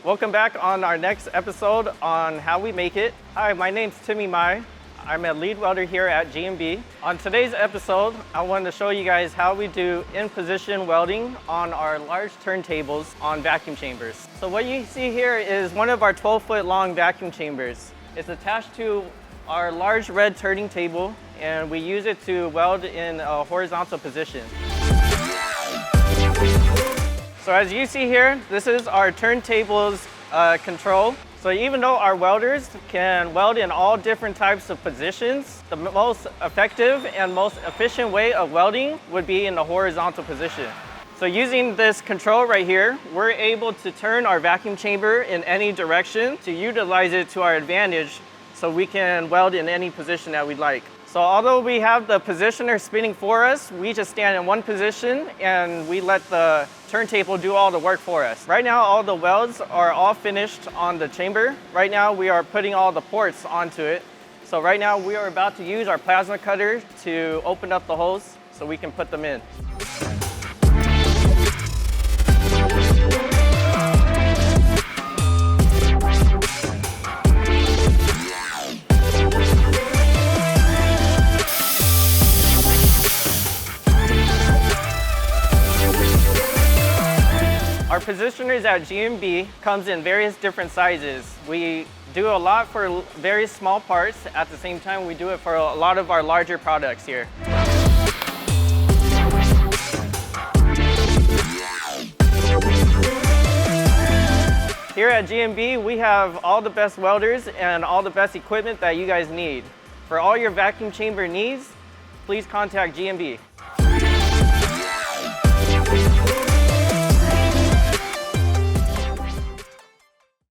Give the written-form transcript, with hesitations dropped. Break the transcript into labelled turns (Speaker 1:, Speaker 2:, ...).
Speaker 1: Welcome back on our next episode on how we make it. Hi, my name's Timmy Mai. I'm a lead welder here at GMB. On today's episode, I wanted to show you guys how we do in-position welding on our large turntables on vacuum chambers. So what you see here is one of our 12-foot long vacuum chambers. It's attached to our large red turning table, and we use it to weld in a horizontal position. So as you see here, this is our turntable's control. So even though our welders can weld in all different types of positions, the most effective and most efficient way of welding would be in the horizontal position. So using this control right here, we're able to turn our vacuum chamber in any direction to utilize it to our advantage so we can weld in any position that we'd like. So although we have the positioner spinning for us, we just stand in one position and we let the turntable do all the work for us. Right now, all the welds are all finished on the chamber. Right now, we are putting all the ports onto it. So right now, we are about to use our plasma cutter to open up the holes so we can put them in. Our positioners at GMB comes in various different sizes. We do a lot for very small parts. At the same time, we do it for a lot of our larger products here. Here at GMB, we have all the best welders and all the best equipment that you guys need. For all your vacuum chamber needs, please contact GMB.